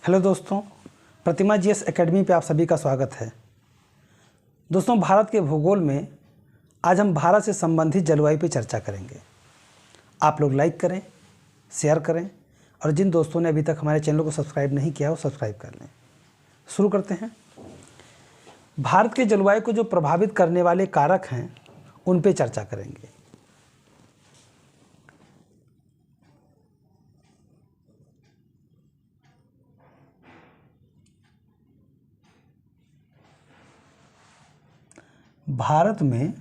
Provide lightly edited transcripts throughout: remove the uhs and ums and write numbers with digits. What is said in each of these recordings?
Hello दोस्तों, प्रतिमा GS academy पे आप सभी का स्वागत है। दोस्तों, भारत के भूगोल में आज हम भारत से संबंधित जलवायु पे चर्चा करेंगे। आप लोग लाइक करें, शेयर करें और जिन दोस्तों ने अभी तक हमारे चैनल को सब्सक्राइब नहीं किया वो सब्सक्राइब कर लें। शुरू करते हैं। भारत के जलवायु को जो प्रभावित करने वाले कारक हैं उन पे चर्चा करेंगे। भारत में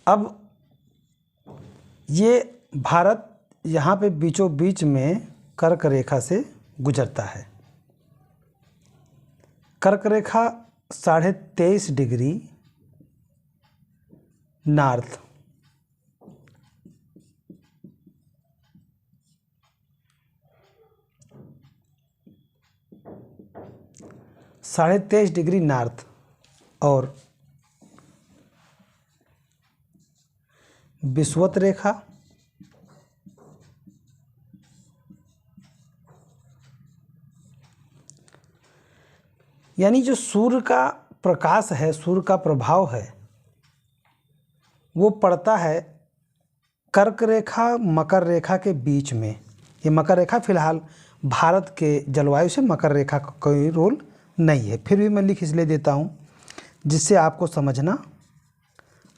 अब ये भारत यहाँ पे बीचों बीच में कर्क रेखा से गुजरता है। कर्क रेखा 23.5 डिग्री नॉर्थ, साढ़े 23 डिग्री नॉर्थ और विषुवत रेखा यानी जो सूर्य का प्रकाश है, सूर्य का प्रभाव है, वो पड़ता है कर्क रेखा मकर रेखा के बीच में। ये मकर रेखा फिलहाल भारत के जलवायु से मकर रेखा का कोई रोल नहीं है, फिर भी मैं लिख इसलिए देता हूँ जिससे आपको समझना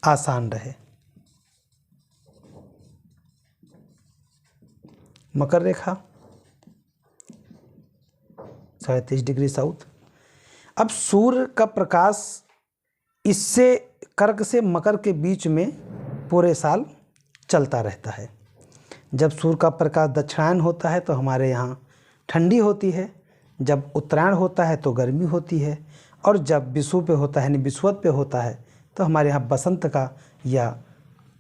आसान रहे। मकर रेखा 23.5 डिग्री साउथ। अब सूर्य का प्रकाश इससे कर्क से मकर के बीच में पूरे साल चलता रहता है। जब सूर्य का प्रकाश दक्षिणायन होता है तो हमारे यहाँ ठंडी होती है, जब उत्तरायण होता है तो गर्मी होती है, और जब विषुव पे होता है यानी विषुवत पे होता है तो हमारे यहाँ बसंत का या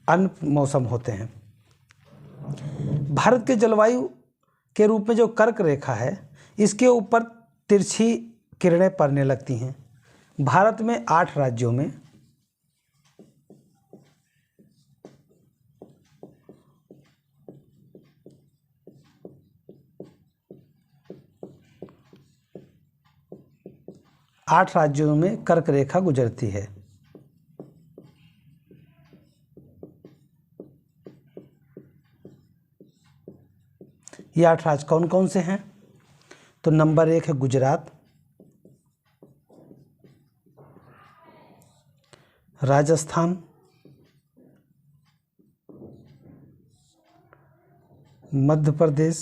अन्य मौसम होते हैं। भारत के जलवायु के रूप में जो कर्क रेखा है, इसके ऊपर तिरछी किरणें पड़ने लगती हैं। भारत में 8 राज्यों में कर्क रेखा गुजरती है। ये 8 राज्य कौन कौन से हैं? तो नंबर 1 है गुजरात, राजस्थान, मध्य प्रदेश,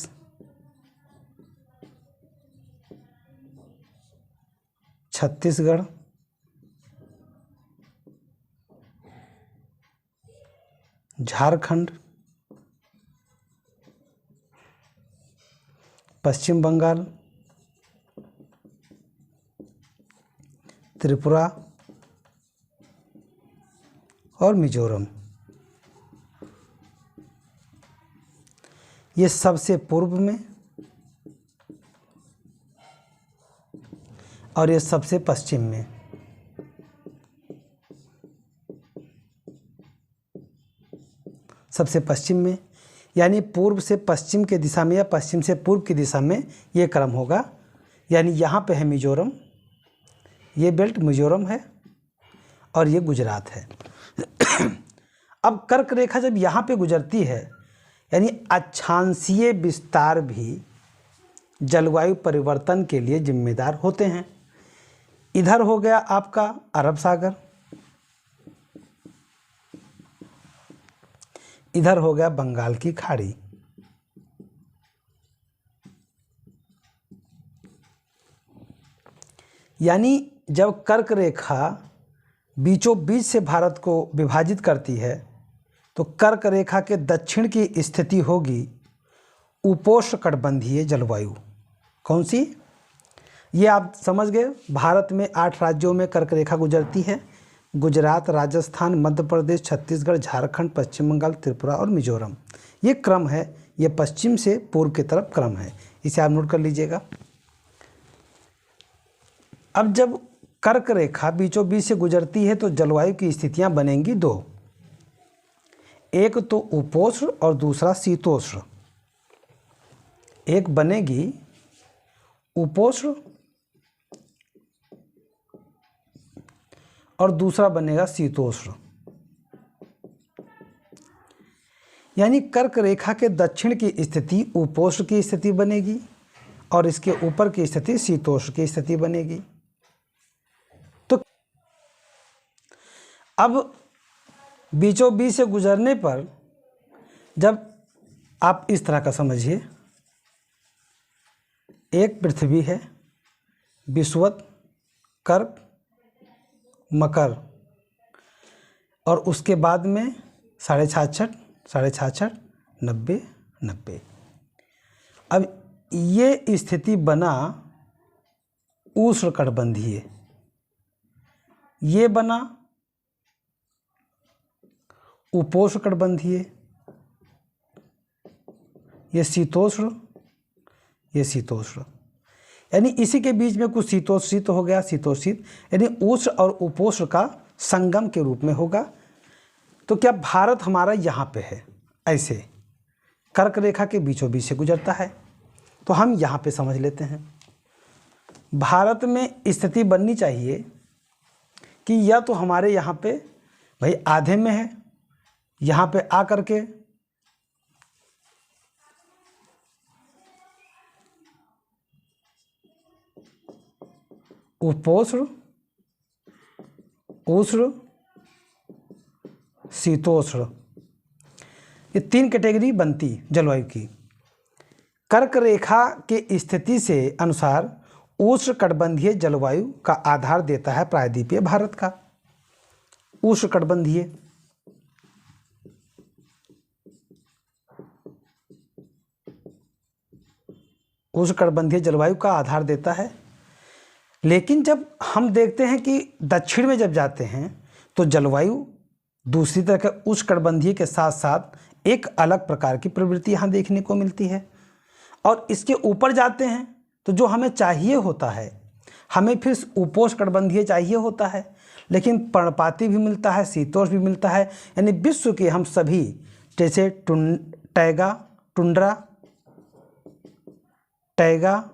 छत्तीसगढ़, झारखंड, पश्चिम बंगाल, त्रिपुरा और मिजोरम। ये सबसे पूर्व में और ये सबसे पश्चिम में। सबसे पश्चिम में यानी पूर्व से पश्चिम के दिशा में या पश्चिम से पूर्व की दिशा में ये क्रम होगा। यानी यहाँ पे है मिजोरम, ये बेल्ट मिजोरम है और ये गुजरात है। अब कर्क रेखा जब यहाँ पे गुजरती है यानी अक्षांशीय विस्तार भी जलवायु परिवर्तन के लिए जिम्मेदार होते हैं। इधर हो गया आपका अरब सागर, इधर हो गया बंगाल की खाड़ी। यानी जब कर्क रेखा बीचों बीच से भारत को विभाजित करती है तो कर्क रेखा के दक्षिण की स्थिति होगी उपोष्णकटिबंधीय जलवायु। कौन सी? ये आप समझ गए। भारत में 8 राज्यों में कर्क रेखा गुजरती है। गुजरात, राजस्थान, मध्य प्रदेश, छत्तीसगढ़, झारखंड, पश्चिम बंगाल, त्रिपुरा और मिजोरम। ये क्रम है, ये पश्चिम से पूर्व की तरफ क्रम है, इसे आप नोट कर लीजिएगा। अब जब कर्क रेखा बीचों बीच से गुजरती है तो जलवायु की स्थितियां बनेंगी दो, एक तो उपोष्ण और दूसरा शीतोष्ण। एक बनेगी उपोष्ण और दूसरा बनेगा शीतोष्ण। यानी कर्क रेखा के दक्षिण की स्थिति उपोष्ण की स्थिति बनेगी और इसके ऊपर की स्थिति शीतोष्ण की स्थिति बनेगी। तो अब बीचों बीच से गुजरने पर जब आप इस तरह का समझिए, एक पृथ्वी है, विषुवत, कर्क, मकर और उसके बाद में 66, 90, 90। अब ये स्थिति बना उष्णकटिबंधीय, ये बना उपोष्णकटिबंधीय, ये शीतोष्ण, ये शीतोष्ण। यानी इसी के बीच में कुछ शीतोष्ण हो गया, शीतोष्ण यानी उष्ण और उपोष्ण का संगम के रूप में होगा। तो क्या भारत हमारा यहाँ पे है, ऐसे कर्क रेखा के बीचों बीच से गुजरता है, तो हम यहाँ पे समझ लेते हैं। भारत में स्थिति बननी चाहिए कि या तो हमारे यहाँ पे भाई आधे में है, यहाँ पे आ करके उपोष्ण, उष्ण, शीतोष्ण, ये तीन कैटेगरी बनती जलवायु की। कर्क रेखा के स्थिति से अनुसार उष्णकटिबंधीय जलवायु का आधार देता है प्रायद्वीपीय भारत का। उष्णकटिबंधीय उष्णकटिबंधीय जलवायु का आधार देता है। लेकिन जब हम देखते हैं कि दक्षिण में जब जाते हैं तो जलवायु दूसरी तरह के उष्णकटिबंधीय के साथ साथ एक अलग प्रकार की प्रवृत्ति यहाँ देखने को मिलती है। और इसके ऊपर जाते हैं तो जो हमें चाहिए होता है, हमें फिर उपोष्णकटिबंधीय चाहिए होता है, लेकिन पर्णपाती भी मिलता है, शीतोष्ण भी मिलता है। यानी विश्व के हम सभी जैसे टैगा, टुंड्रा, टैगा,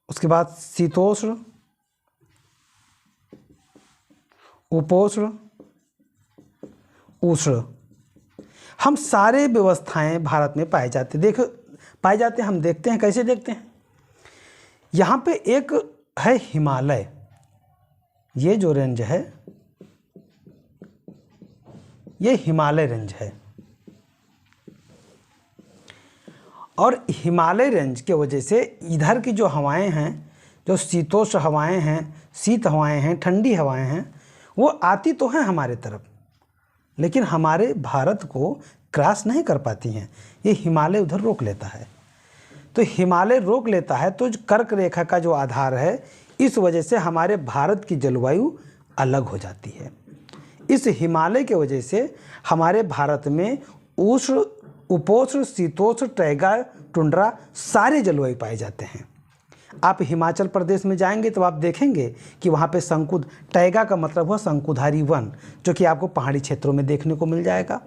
उसके बाद शीतोष्ण, उपोष्ण, उष्ण, हम सारे व्यवस्थाएं भारत में पाए जाते हैं। हम देखते हैं, कैसे देखते हैं, यहाँ पे एक है हिमालय, ये जो रेंज है ये हिमालय रेंज है। और हिमालय रेंज के वजह से इधर की जो हवाएं हैं, जो शीतोष्ण हवाएं हैं, शीत हवाएं हैं, ठंडी हवाएं हैं, वो आती तो हैं हमारे तरफ, लेकिन हमारे भारत को क्रॉस नहीं कर पाती हैं। ये हिमालय उधर रोक लेता है। तो हिमालय रोक लेता है तो कर्क रेखा का जो आधार है, इस वजह से हमारे भारत की जलवायु अलग हो जाती है। इस हिमालय के वजह से हमारे भारत में उष्ण, उपोष्ण, शीतोष्ण, टैगा, टुंड्रा सारे जलवायु पाए जाते हैं। आप हिमाचल प्रदेश में जाएंगे तो आप देखेंगे कि वहाँ पे टैगा का मतलब हुआ शंकुधारी वन, जो कि आपको पहाड़ी क्षेत्रों में देखने को मिल जाएगा।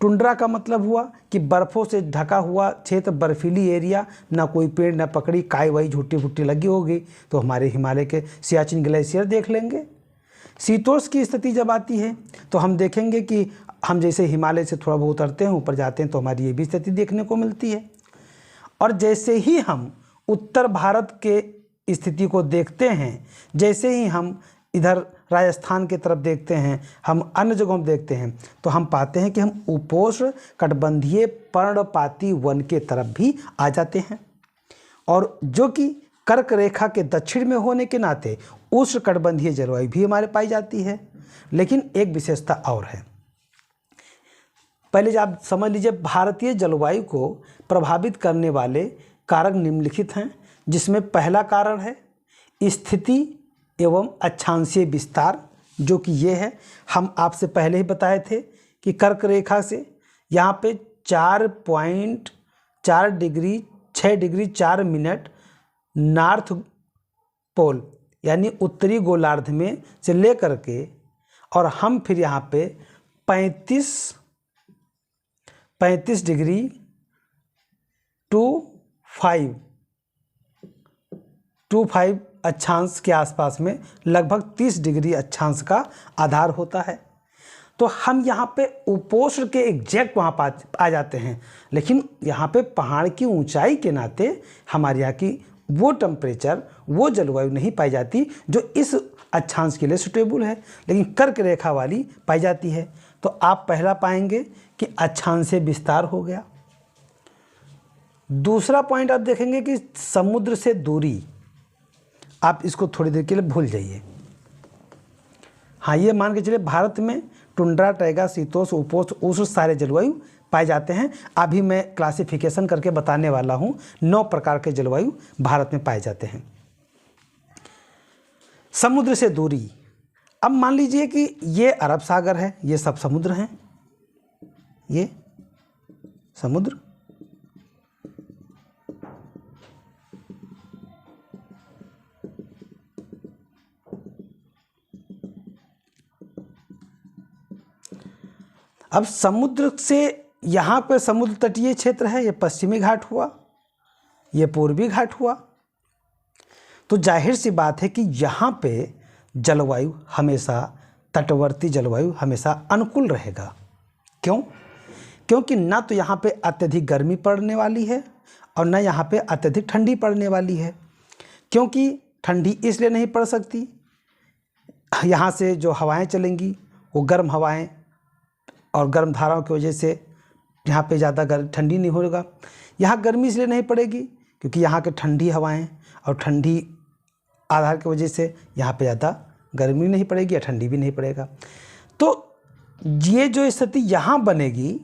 टुंड्रा का मतलब हुआ कि बर्फ़ों से ढका हुआ क्षेत्र, बर्फीली एरिया, ना कोई पेड़ ना पकड़ी, काई वाई झुट्टी फुट्टी लगी होगी, तो हमारे हिमालय के सियाचिन ग्लेशियर देख लेंगे। शीतोष्ण की स्थिति जब आती है तो हम देखेंगे कि हम जैसे हिमालय से थोड़ा बहुत उतरते हैं, ऊपर जाते हैं, तो हमारी ये भी स्थिति देखने को मिलती है। और जैसे ही हम उत्तर भारत के स्थिति को देखते हैं, जैसे ही हम इधर राजस्थान की तरफ देखते हैं, हम अन्य जगहों में देखते हैं, तो हम पाते हैं कि हम उपोष्ण कटिबंधीय पर्णपाती वन के तरफ भी आ जाते हैं। और जो कि कर्क रेखा के दक्षिण में होने के नाते उष्णकटिबंधीय जलवायु भी हमारे पाई जाती है। लेकिन एक विशेषता और है, पहले आप समझ लीजिए, भारतीय जलवायु को प्रभावित करने वाले कारक निम्नलिखित हैं, जिसमें पहला कारण है स्थिति एवं अक्षांशीय विस्तार, जो कि ये है, हम आपसे पहले ही बताए थे कि कर्क रेखा से यहाँ पे 4.4 degree 6 degree 4 minute north pole यानी उत्तरी गोलार्ध में से लेकर के, और हम फिर यहाँ पे 35 डिग्री 25 अक्षांश के आसपास में लगभग 30 डिग्री अक्षांश का आधार होता है। तो हम यहाँ पे उपोष्ण के एग्जैक्ट वहाँ पर आ जाते हैं, लेकिन यहाँ पे पहाड़ की ऊंचाई के नाते हमारे यहाँ की वो टेम्परेचर, वो जलवायु नहीं पाई जाती जो इस अक्षांश के लिए सुटेबल है, लेकिन कर्क रेखा वाली पाई जाती है। तो आप पहला पाएंगे कि अक्षांशीय विस्तार हो गया। दूसरा पॉइंट आप देखेंगे कि समुद्र से दूरी, आप इसको थोड़ी देर के लिए भूल जाइए। हाँ, ये मान के चलिए भारत में टुंड्रा, टैगा, शीतोष्ण, उपोष्ण, उष्ण सारे जलवायु पाए जाते हैं। अभी मैं क्लासिफिकेशन करके बताने वाला हूँ 9 प्रकार के जलवायु भारत में पाए जाते हैं। समुद्र से दूरी, अब मान लीजिए कि ये अरब सागर है, ये सब समुद्र हैं, ये समुद्र, अब समुद्र से यहाँ पर समुद्र तटीय क्षेत्र है, ये पश्चिमी घाट हुआ, ये पूर्वी घाट हुआ। तो जाहिर सी बात है कि यहाँ पे जलवायु हमेशा, तटवर्ती जलवायु हमेशा अनुकूल रहेगा। क्यों? क्योंकि ना तो यहाँ पे अत्यधिक गर्मी पड़ने वाली है और ना यहाँ पे अत्यधिक ठंडी पड़ने वाली है। क्योंकि ठंडी इसलिए नहीं पड़ सकती, यहाँ से जो हवाएं चलेंगी वो गर्म हवाएं, और गर्म धाराओं की वजह से यहाँ पे ज़्यादा ठंडी नहीं होगा। यहाँ गर्मी इसलिए नहीं पड़ेगी क्योंकि यहाँ के ठंडी हवाएं और ठंडी आधार की वजह से यहाँ पे ज़्यादा गर्मी नहीं पड़ेगी या ठंडी भी नहीं पड़ेगा। तो ये जो स्थिति यहाँ बनेगी,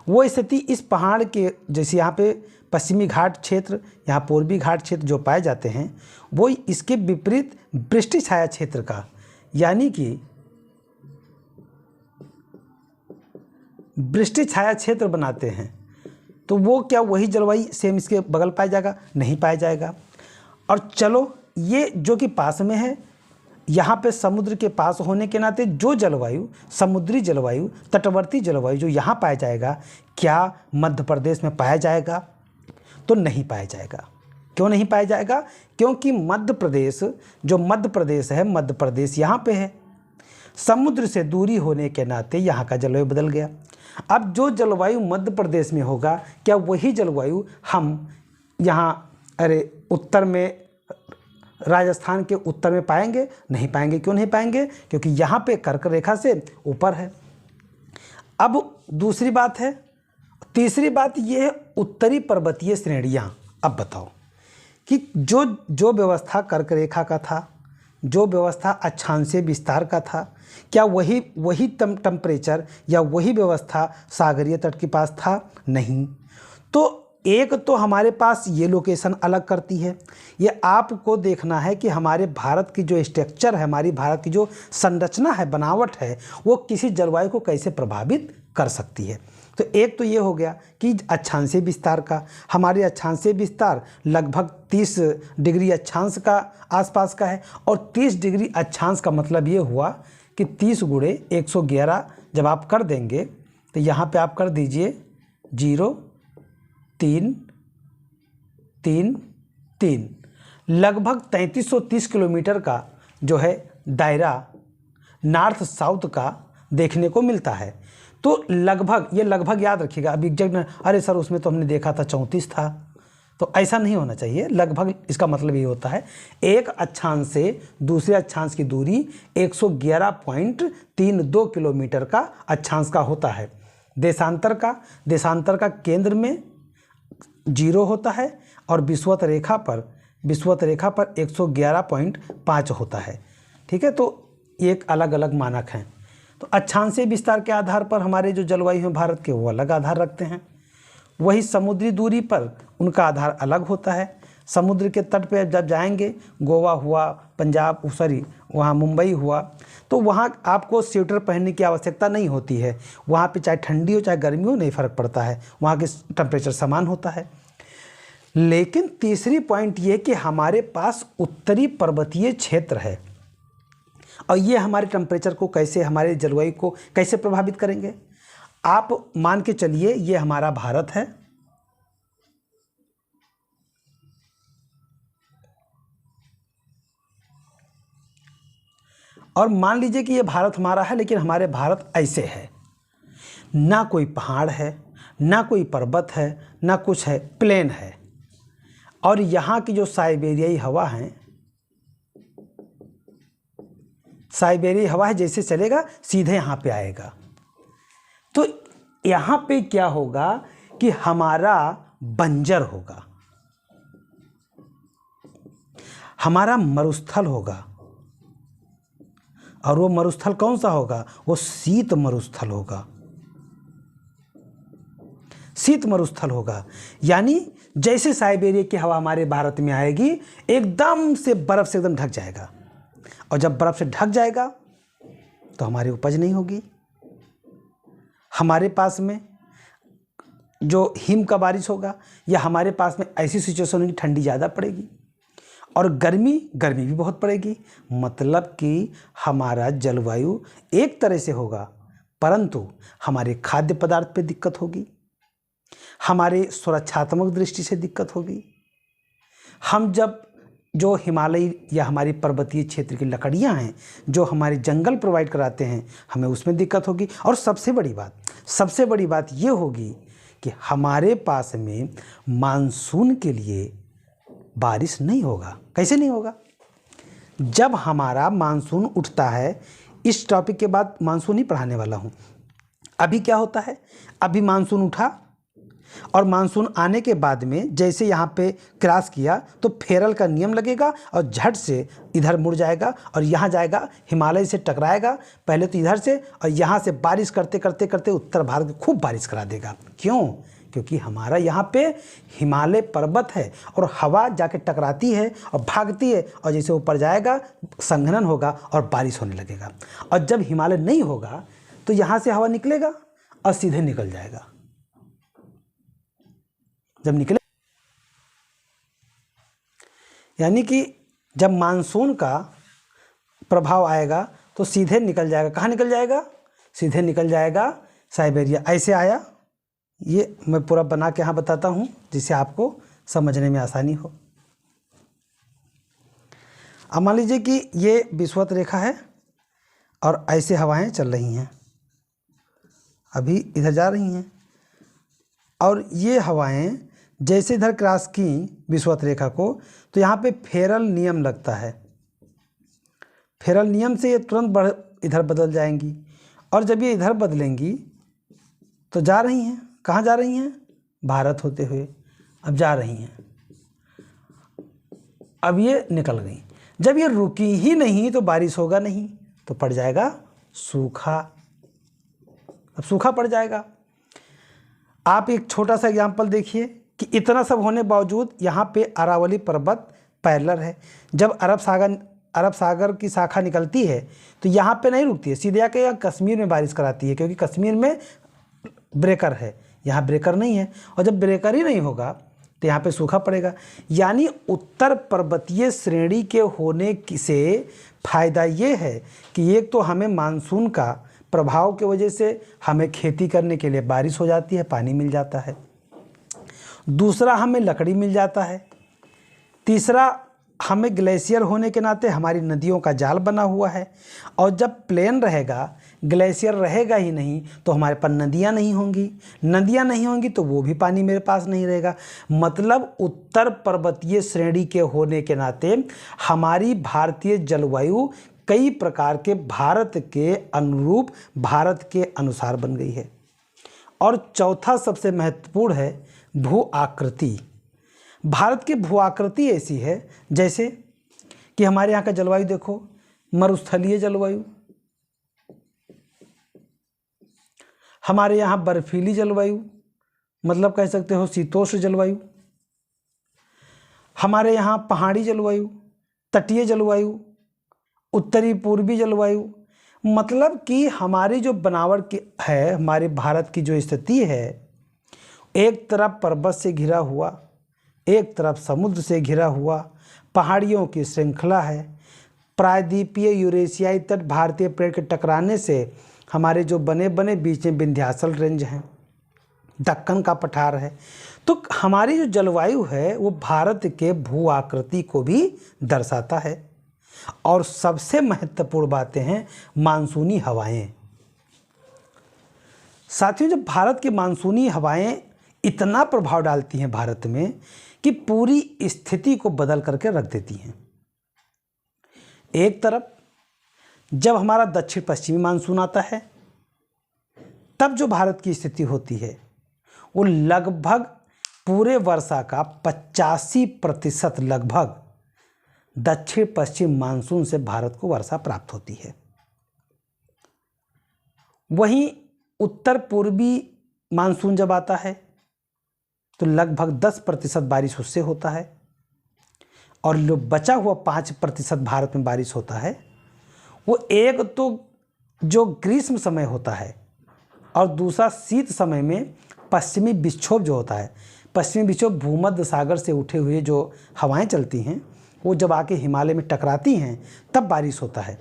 वो स्थिति इस पहाड़ के, जैसे यहाँ पे पश्चिमी घाट क्षेत्र, यहाँ पूर्वी घाट क्षेत्र जो पाए जाते हैं, वो इसके विपरीत वृष्टि छाया क्षेत्र का, यानी कि वृष्टि छाया क्षेत्र बनाते हैं। तो वो क्या वही जलवायु सेम इसके बगल पाया जाएगा? नहीं पाया जाएगा। और चलो, ये जो कि पास में है, यहाँ पे समुद्र के पास होने के नाते जो जलवायु, समुद्री जलवायु, तटवर्ती जलवायु जो यहाँ पाया जाएगा, क्या मध्य प्रदेश में पाया जाएगा? तो नहीं पाया जाएगा। क्यों नहीं पाया जाएगा? क्योंकि मध्य प्रदेश, जो मध्य प्रदेश है, मध्य प्रदेश यहाँ पे है, समुद्र से दूरी होने के नाते यहाँ का जलवायु बदल गया। अब जो जलवायु मध्य प्रदेश में होगा, क्या वही जलवायु हम यहाँ उत्तर में, राजस्थान के उत्तर में पाएंगे? नहीं पाएंगे। क्यों नहीं पाएंगे? क्योंकि यहाँ पे कर्क रेखा से ऊपर है। अब दूसरी बात है, तीसरी बात ये है उत्तरी पर्वतीय श्रेणियाँ। अब बताओ कि जो व्यवस्था कर्क रेखा का था, जो व्यवस्था अक्षांशीय विस्तार का था, क्या वही टेम्परेचर या वही व्यवस्था सागरीय तट के पास था? नहीं। तो एक तो हमारे पास ये लोकेशन अलग करती है। ये आपको देखना है कि हमारे भारत की जो स्ट्रक्चर है, हमारी भारत की जो संरचना है, बनावट है, वो किसी जलवायु को कैसे प्रभावित कर सकती है। तो एक तो ये हो गया कि अक्षांशीय विस्तार का, हमारे अक्षांशीय विस्तार लगभग 30 डिग्री अक्षांश का आसपास का है। और 30 डिग्री अक्षांश का मतलब ये हुआ कि 30 गुणे 111 जब आप कर देंगे तो यहाँ पे आप कर दीजिए 0 3 3 3, लगभग 3330 किलोमीटर का जो है दायरा नॉर्थ साउथ का देखने को मिलता है। तो लगभग, ये लगभग याद रखिएगा, अब एग्जैक्ट, अरे सर उसमें तो हमने देखा था 34 था, तो ऐसा नहीं होना चाहिए। लगभग इसका मतलब ये होता है एक अक्षांश से दूसरे अक्षांश की दूरी 111.32 किलोमीटर का अक्षांश का होता है। देशांतर का केंद्र में 0 होता है और विषुवत रेखा पर 111.5 होता है। ठीक है, तो एक अलग अलग मानक हैं। तो अक्षांशीय विस्तार के आधार पर हमारे जो जलवायु हैं भारत के, वो अलग आधार रखते हैं। वही समुद्री दूरी पर उनका आधार अलग होता है। समुद्र के तट पे जब जाएंगे, गोवा हुआ, पंजाब, सॉरी वहाँ मुंबई हुआ, तो वहाँ आपको स्वेटर पहनने की आवश्यकता नहीं होती है। वहाँ पे चाहे ठंडी हो चाहे गर्मी हो, नहीं फ़र्क पड़ता है, वहाँ के टेम्परेचर समान होता है। लेकिन तीसरी पॉइंट ये कि हमारे पास उत्तरी पर्वतीय क्षेत्र है, और ये हमारे टेम्परेचर को कैसे, हमारे जलवायु को कैसे प्रभावित करेंगे। आप मान के चलिए ये हमारा भारत है, और मान लीजिए कि ये भारत हमारा है, लेकिन हमारे भारत ऐसे है, ना कोई पहाड़ है, ना कोई पर्वत है, ना कुछ है, प्लेन है। और यहाँ की जो साइबेरियाई हवा है, साइबेरियाई हवा है, जैसे चलेगा सीधे यहाँ पे आएगा। तो यहाँ पे क्या होगा कि हमारा बंजर होगा, हमारा मरुस्थल होगा, और वो मरुस्थल कौन सा होगा, वो शीत मरुस्थल होगा, शीत मरुस्थल होगा। यानी जैसे साइबेरिया की हवा हमारे भारत में आएगी, एकदम से बर्फ से एकदम ढक जाएगा, और जब बर्फ से ढक जाएगा तो हमारी उपज नहीं होगी। हमारे पास में जो हिम का बारिश होगा, या हमारे पास में ऐसी सिचुएशन होगी ठंडी ज़्यादा पड़ेगी, और गर्मी भी बहुत पड़ेगी। मतलब कि हमारा जलवायु एक तरह से होगा, परंतु हमारे खाद्य पदार्थ पे दिक्कत होगी, हमारे सुरक्षात्मक दृष्टि से दिक्कत होगी। हम जब जो हिमालय या हमारी पर्वतीय क्षेत्र की लकड़ियां हैं, जो हमारे जंगल प्रोवाइड कराते हैं, हमें उसमें दिक्कत होगी। और सबसे बड़ी बात ये होगी कि हमारे पास में मानसून के लिए बारिश नहीं होगा। कैसे नहीं होगा? जब हमारा मानसून उठता है, इस टॉपिक के बाद मानसून ही पढ़ाने वाला हूँ। अभी क्या होता है, अभी मानसून उठा, और मानसून आने के बाद में जैसे यहाँ पे क्रॉस किया तो फेरल का नियम लगेगा, और झट से इधर मुड़ जाएगा और यहाँ जाएगा, हिमालय से टकराएगा पहले तो इधर से, और यहाँ से बारिश करते करते करते उत्तर भारत में खूब बारिश करा देगा। क्यों? क्योंकि हमारा यहाँ पे हिमालय पर्वत है, और हवा जाके टकराती है और भागती है, और जैसे ऊपर जाएगा संघनन होगा और बारिश होने लगेगा। और जब हिमालय नहीं होगा तो यहाँ से हवा निकलेगा और सीधे निकल जाएगा। जब निकले, यानी कि जब मानसून का प्रभाव आएगा तो सीधे निकल जाएगा। कहाँ निकल जाएगा? सीधे निकल जाएगा साइबेरिया। ऐसे आया, ये मैं पूरा बना के यहाँ बताता हूँ जिससे आपको समझने में आसानी हो। अब मान लीजिए कि ये विषुवत रेखा है और ऐसे हवाएं चल रही हैं, अभी इधर जा रही हैं, और ये हवाएं जैसे इधर क्रॉस की विषुवत रेखा को, तो यहाँ पे फेरल नियम लगता है। फेरल नियम से ये तुरंत इधर बदल जाएंगी, और जब ये इधर बदलेंगी तो जा रही हैं, कहाँ जा रही हैं? भारत होते हुए अब जा रही हैं। अब ये निकल गई। जब ये रुकी ही नहीं तो बारिश होगा नहीं, तो पड़ जाएगा सूखा। अब सूखा पड़ जाएगा। आप एक छोटा सा एग्जाम्पल देखिए कि इतना सब होने बावजूद यहाँ पे अरावली पर्वत पैरेलल है। जब अरब सागर की शाखा निकलती है तो यहाँ पे नहीं रुकती है, सीधे आके यहाँ कश्मीर में बारिश कराती है, क्योंकि कश्मीर में ब्रेकर है, यहाँ ब्रेकर नहीं है। और जब ब्रेकर ही नहीं होगा तो यहाँ पे सूखा पड़ेगा। यानी उत्तर पर्वतीय श्रेणी के होने से फ़ायदा ये है कि एक तो हमें मानसून का प्रभाव की वजह से हमें खेती करने के लिए बारिश हो जाती है, पानी मिल जाता है। दूसरा, हमें लकड़ी मिल जाता है। तीसरा, हमें ग्लेशियर होने के नाते हमारी नदियों का जाल बना हुआ है, और जब प्लेन रहेगा, ग्लेशियर रहेगा ही नहीं तो हमारे पास नदियाँ नहीं होंगी, नदियाँ नहीं होंगी तो वो भी पानी मेरे पास नहीं रहेगा। मतलब उत्तर पर्वतीय श्रेणी के होने के नाते हमारी भारतीय जलवायु कई प्रकार के भारत के अनुरूप, भारत के अनुसार बन गई है। और चौथा सबसे महत्वपूर्ण है भू आकृति। भारत की भू आकृति ऐसी है जैसे कि हमारे यहाँ का जलवायु देखो, मरुस्थलीय जलवायु, हमारे यहाँ बर्फीली जलवायु, मतलब कह सकते हो शीतोष्ण जलवायु। हमारे यहाँ पहाड़ी जलवायु, तटीय जलवायु, उत्तरी पूर्वी जलवायु, मतलब कि हमारी जो बनावट की है, हमारे भारत की जो स्थिति है, एक तरफ पर्वत से घिरा हुआ, एक तरफ समुद्र से घिरा हुआ, पहाड़ियों की श्रृंखला है, प्रायद्वीपीय यूरेशियाई तट भारतीय प्लेट के टकराने से हमारे जो बने बने बीच में विंध्याचल रेंज हैं, दक्कन का पठार है। तो हमारी जो जलवायु है वो भारत के भू आकृति को भी दर्शाता है। और सबसे महत्वपूर्ण बातें हैं मानसूनी हवाएं। साथियों, जब भारत की मानसूनी हवाएं इतना प्रभाव डालती हैं भारत में कि पूरी स्थिति को बदल करके रख देती हैं। एक तरफ जब हमारा दक्षिण पश्चिमी मानसून आता है, तब जो भारत की स्थिति होती है वो लगभग पूरे वर्षा का 85% लगभग दक्षिण पश्चिम मानसून से भारत को वर्षा प्राप्त होती है। वहीं उत्तर पूर्वी मानसून जब आता है तो लगभग 10% बारिश उससे होता है, और जो बचा हुआ 5% भारत में बारिश होता है वो एक तो जो ग्रीष्म समय होता है और दूसरा शीत समय में पश्चिमी विक्षोभ जो होता है। पश्चिमी विक्षोभ भूमध्य सागर से उठे हुए जो हवाएं चलती हैं वो जब आके हिमालय में टकराती हैं तब बारिश होता है।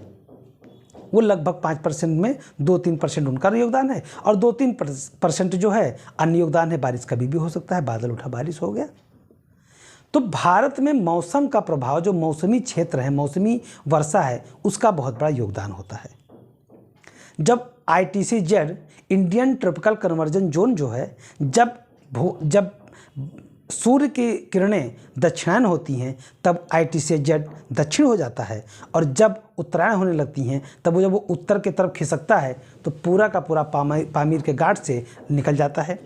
वो लगभग 5% में 2-3% उनका योगदान है, और 2-3% जो है अन्य योगदान है। बारिश कभी भी हो सकता है, बादल उठा बारिश हो गया। तो भारत में मौसम का प्रभाव, जो मौसमी क्षेत्र है, मौसमी वर्षा है, उसका बहुत बड़ा योगदान होता है। जब ITCZ Indian tropical conversion zone जो है, जब सूर्य की किरणें दक्षिणायन होती हैं तब ITCZ दक्षिण हो जाता है, और जब उत्तरायण होने लगती हैं तब जब वो उत्तर की तरफ खिसकता है तो पूरा का पूरा पामीर के घाट से निकल जाता है।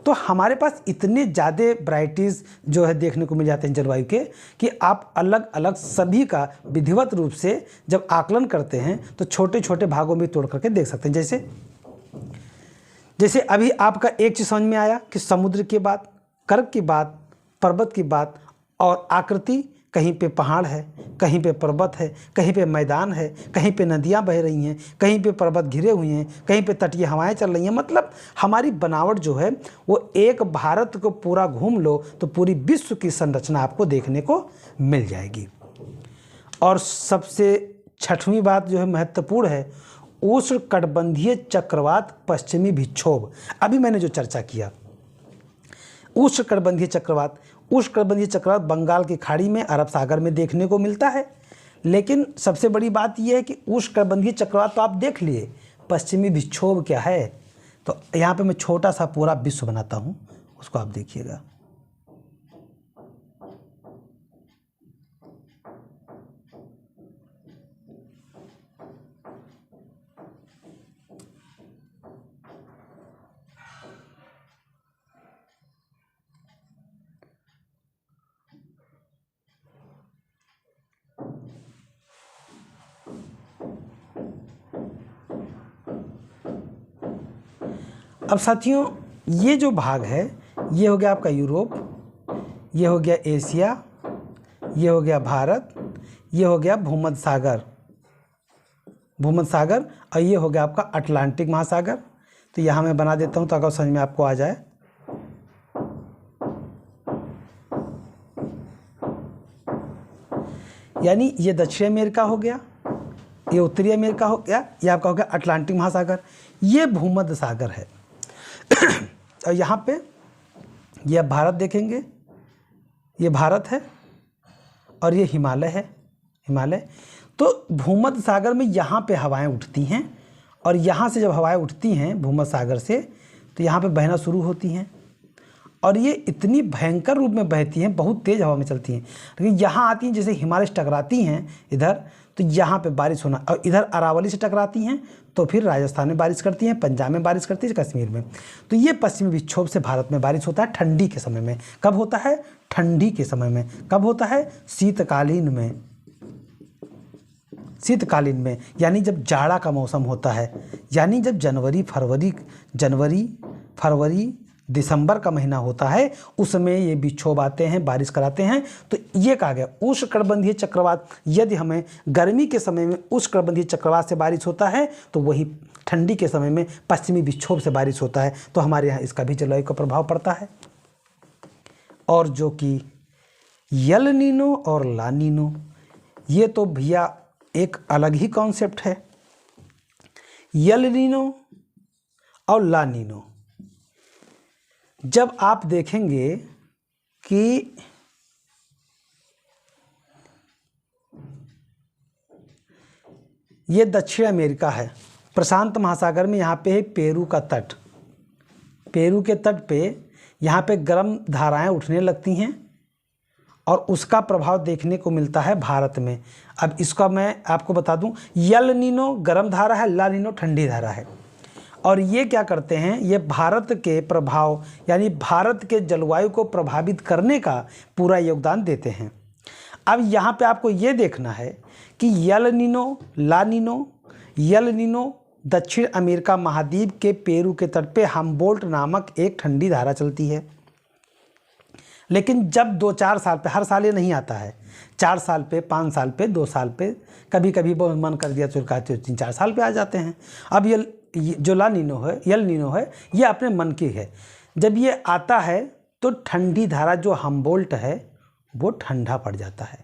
तो हमारे पास इतने ज़्यादा वैरायटीज़ जो है देखने को मिल जाते हैं जलवायु के, कि आप अलग अलग सभी का विधिवत रूप से जब आकलन करते हैं तो छोटे छोटे भागों में तोड़ करके देख सकते हैं। जैसे अभी आपका एक चीज़ समझ में आया कि समुद्र की बात, कर्क की बात, पर्वत की बात, और आकृति, कहीं पे पहाड़ है, कहीं पे पर्वत है, कहीं पे मैदान है, कहीं पे नदियाँ बह रही हैं, कहीं पे पर्वत घिरे हुए हैं, कहीं पे तटीय हवाएं चल रही हैं। मतलब हमारी बनावट जो है वो एक भारत को पूरा घूम लो तो पूरी विश्व की संरचना आपको देखने को मिल जाएगी। और सबसे छठवीं बात जो है महत्वपूर्ण है, उष्णकटिबंधीय चक्रवात पश्चिमी विक्षोभ। अभी मैंने जो चर्चा किया, उष्णकटिबंधीय चक्रवात बंगाल की खाड़ी में, अरब सागर में देखने को मिलता है। लेकिन सबसे बड़ी बात यह है कि उष्णकटिबंधीय चक्रवात तो आप देख लिए, पश्चिमी विक्षोभ क्या है। तो यहाँ पे मैं छोटा सा पूरा विश्व बनाता हूँ, उसको आप देखिएगा। अब साथियों, ये जो भाग है ये हो गया आपका यूरोप, ये हो गया एशिया, ये हो गया भारत, ये हो गया भूमध्य सागर, और ये हो गया आपका अटलांटिक महासागर। तो यहाँ मैं बना देता हूँ ताकि समझ में आपको आ जाए। यानी ये दक्षिण अमेरिका हो गया, ये उत्तरी अमेरिका हो गया, ये आपका हो गया अटलांटिक महासागर, ये भूमध्य सागर है। और यहाँ पे ये आप भारत देखेंगे, ये भारत है और ये हिमालय। तो भूमध्य सागर में यहाँ पे हवाएं उठती हैं, और यहाँ से जब हवाएं उठती हैं भूमध्य सागर से तो यहाँ पे बहना शुरू होती हैं, और ये इतनी भयंकर रूप में बहती हैं, बहुत तेज़ हवा में चलती हैं। लेकिन यहाँ आती हैं, जैसे हिमालय से टकराती हैं इधर, तो यहाँ पे बारिश होना, और इधर अरावली से टकराती हैं तो फिर राजस्थान में बारिश करती हैं, पंजाब में बारिश करती है, कश्मीर में। तो ये पश्चिमी विक्षोभ से भारत में बारिश होता है ठंडी के समय में। कब होता है? ठंडी के समय में। कब होता है? शीतकालीन में, यानी जब जाड़ा का मौसम होता है, यानी जब जनवरी, दिसंबर का महीना होता है, उसमें ये विक्षोभ आते हैं, बारिश कराते हैं। तो ये कहा गया उष्णकटिबंधीय चक्रवात। यदि हमें गर्मी के समय में उष्णकटिबंधीय चक्रवात से बारिश होता है तो वही ठंडी के समय में पश्चिमी विक्षोभ से बारिश होता है। तो हमारे यहाँ इसका भी जलवायु का प्रभाव पड़ता है। और जो कि यल नीनो और ला नीनो, ये तो भैया एक अलग ही कॉन्सेप्ट है। यल नीनो और ला नीनो, जब आप देखेंगे कि ये दक्षिण अमेरिका है, प्रशांत महासागर में, यहाँ पे है पेरू का तट। पेरू के तट पे यहाँ पे गर्म धाराएं उठने लगती हैं और उसका प्रभाव देखने को मिलता है भारत में। अब इसका मैं आपको बता दूं, यल नीनो गर्म धारा है, ला नीनो ठंडी धारा है। और ये क्या करते हैं, ये भारत के प्रभाव यानी भारत के जलवायु को प्रभावित करने का पूरा योगदान देते हैं। अब यहाँ पे आपको ये देखना है कि यल नीनो, ला नीनो, यल नीनो दक्षिण अमेरिका महाद्वीप के पेरू के तट पे हम्बोल्ट नामक एक ठंडी धारा चलती है। लेकिन जब 2-4 साल पे, हर साल ये नहीं आता है, 4 साल पे, 5 साल पे, 2 साल पे, कभी कभी बहुत मन कर दिया तो कहते 3-4 साल पे आ जाते हैं। अब ये जो ला नीनो है, यल नीनो है, ये अपने मन की है। जब ये आता है तो ठंडी धारा जो हम्बोल्ट है वो ठंडा पड़ जाता है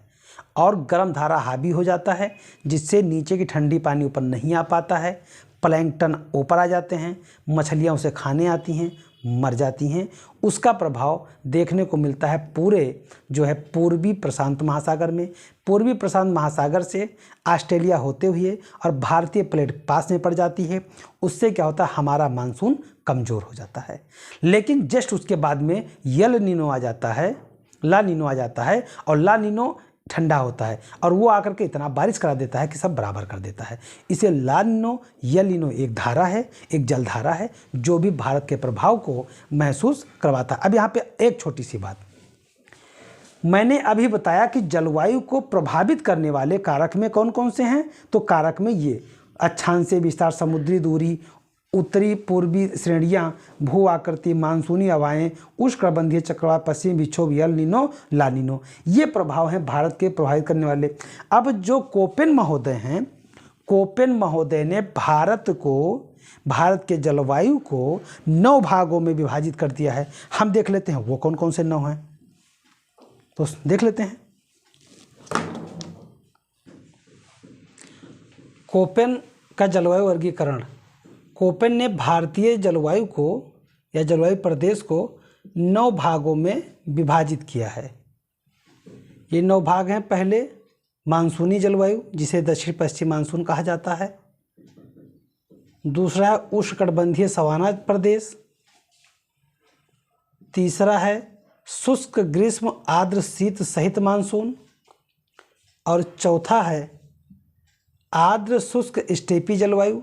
और गर्म धारा हावी हो जाता है, जिससे नीचे की ठंडी पानी ऊपर नहीं आ पाता है। प्लैंकटन ऊपर आ जाते हैं, मछलियाँ उसे खाने आती हैं, मर जाती हैं। उसका प्रभाव देखने को मिलता है पूरे जो है पूर्वी प्रशांत महासागर में। पूर्वी प्रशांत महासागर से ऑस्ट्रेलिया होते हुए और भारतीय प्लेट पास में पड़ जाती है। उससे क्या होता है, हमारा मानसून कमज़ोर हो जाता है। लेकिन जस्ट उसके बाद में यल नीनो आ जाता है, ला नीनो आ जाता है, और ला नीनो ठंडा होता है और वो आकर के इतना बारिश करा देता है कि सब बराबर कर देता है। इसे ला नीनो, यल नीनो एक धारा है, एक जलधारा है जो भी भारत के प्रभाव को महसूस करवाता है। अब यहाँ पे एक छोटी सी बात, मैंने अभी बताया कि जलवायु को प्रभावित करने वाले कारक में कौन कौन से हैं। तो कारक में ये अक्षांशीय विस्तार, समुद्री दूरी, उत्तरी पूर्वी श्रेणियाँ, भू आकृति, मानसूनी हवाएं, उष्णकटिबंधीय चक्रवात, पश्चिमी विक्षोभ, यल नीनो, ला नीनो, ये प्रभाव हैं भारत के प्रभावित करने वाले। अब जो कोपेन महोदय हैं, कोपेन महोदय ने भारत के जलवायु को 9 भागों में विभाजित कर दिया है। हम देख लेते हैं वो कौन कौन से 9 हैं, तो देख लेते हैं। कोपेन का जलवायु वर्गीकरण, कोपेन ने भारतीय जलवायु को या जलवायु प्रदेश को 9 भागों में विभाजित किया है। ये 9 भाग हैं। पहले मानसूनी जलवायु, जिसे दक्षिण पश्चिम मानसून कहा जाता है। दूसरा है उष्णकटिबंधीय सवाना प्रदेश। तीसरा है शुष्क ग्रीष्म आर्द्र शीत सहित मानसून। और चौथा है आर्द्र शुष्क स्टेपी जलवायु।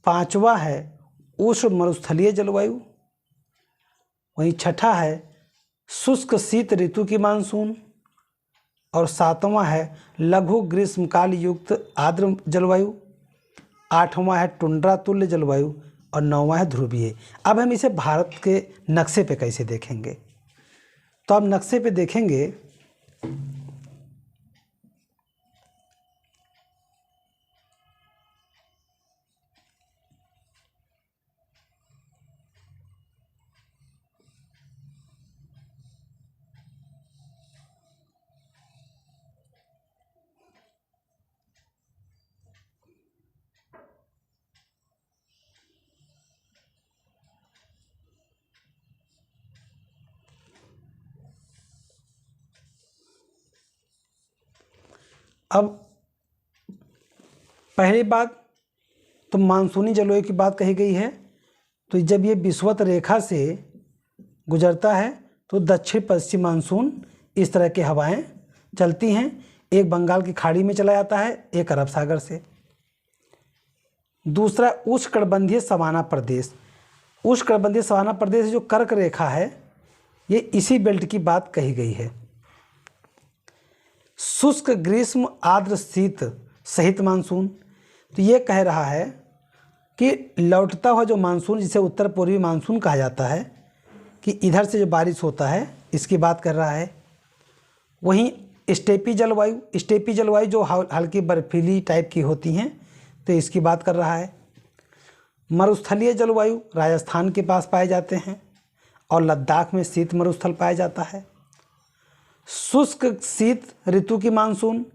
पांचवा है उष्ण मरुस्थलीय जलवायु। वहीं छठा है शुष्क शीत ऋतु की मानसून। और सातवां है लघु ग्रीष्मकाल युक्त आर्द्र जलवायु। आठवां है टुंड्रा तुल्य जलवायु। और 9वां है ध्रुवीय। अब हम इसे भारत के नक्शे पे कैसे देखेंगे, तो अब नक्शे पे देखेंगे अब पहली बात तो मानसूनी जलवायु की बात कही गई है। तो जब ये विषुवत रेखा से गुजरता है तो दक्षिण पश्चिम मानसून इस तरह की हवाएं चलती हैं। एक बंगाल की खाड़ी में चला जाता है, एक अरब सागर से। दूसरा उष्णकटिबंधीय सवाना प्रदेश। उष्णकटिबंधीय सवाना प्रदेश जो कर्क रेखा है, ये इसी बेल्ट की बात कही गई है। शुष्क ग्रीष्म आर्द्र शीत सहित मानसून, तो ये कह रहा है कि लौटता हुआ जो मानसून, जिसे उत्तर पूर्वी मानसून कहा जाता है, कि इधर से जो बारिश होता है इसकी बात कर रहा है। वहीं स्टेपी जलवायु जो हल्की बर्फीली टाइप की होती हैं, तो इसकी बात कर रहा है। मरुस्थलीय जलवायु राजस्थान के पास पाए जाते हैं और लद्दाख में शीत मरुस्थल पाया जाता है। शुष्क शीत ऋतु की मानसून,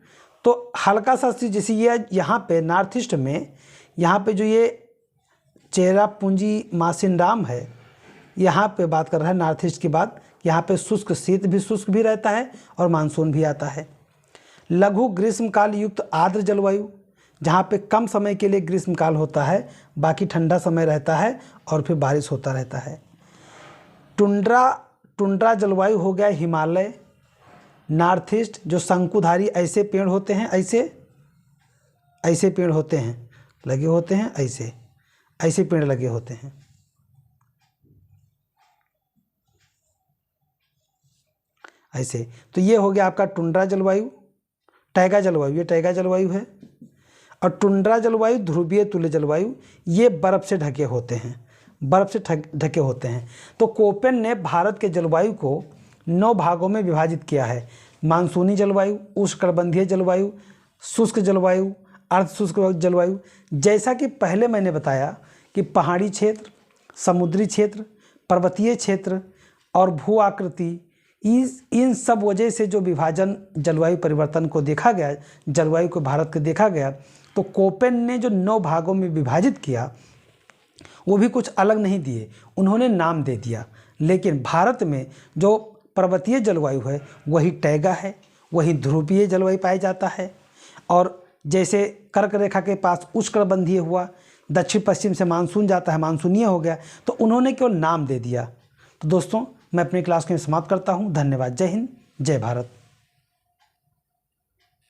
तो हल्का सा शीत, जैसे ये यहाँ पे नॉर्थ ईस्ट में, यहाँ पे जो ये चेरापूंजी मासिनराम है, यहाँ पे बात कर रहा है नॉर्थ ईस्ट की बात। यहाँ पे शुष्क भी रहता है और मानसून भी आता है। लघु ग्रीष्मकाल युक्त आर्द्र जलवायु, जहाँ पे कम समय के लिए ग्रीष्मकाल होता है, बाकी ठंडा समय रहता है और फिर बारिश होता रहता है। टुंड्रा जलवायु हो गया हिमालय, नॉर्थ ईस्ट, जो शंकुधारी ऐसे पेड़ होते हैं, ऐसे पेड़ होते हैं, लगे होते हैं, ऐसे पेड़ लगे होते हैं। ऐसे, तो ये हो गया आपका टुंड्रा जलवायु। टैगा जलवायु, ये टैगा जलवायु है। और टुंड्रा जलवायु, ध्रुवीय तुल्य जलवायु, ये बर्फ़ से ढके होते हैं। तो कोपेन ने भारत के जलवायु को 9 भागों में विभाजित किया है। मानसूनी जलवायु, उष्णकटिबंधीय जलवायु, शुष्क जलवायु, अर्ध शुष्क जलवायु। जैसा कि पहले मैंने बताया कि पहाड़ी क्षेत्र, समुद्री क्षेत्र, पर्वतीय क्षेत्र और भू आकृति, इन सब वजह से जो विभाजन जलवायु परिवर्तन को देखा गया, जलवायु को भारत के देखा गया, तो कोपेन ने जो 9 भागों में विभाजित किया वो भी कुछ अलग नहीं दिए, उन्होंने नाम दे दिया। लेकिन भारत में जो पर्वतीय जलवायु है वही टैगा है, वही ध्रुवीय जलवायु पाया जाता है। और जैसे कर्क रेखा के पास उष्णकटिबंधीय हुआ, दक्षिण पश्चिम से मानसून जाता है, मानसूनीय हो गया, तो उन्होंने केवल नाम दे दिया। तो दोस्तों, मैं अपनी क्लास को समाप्त करता हूँ। धन्यवाद। जय हिंद, जय भारत।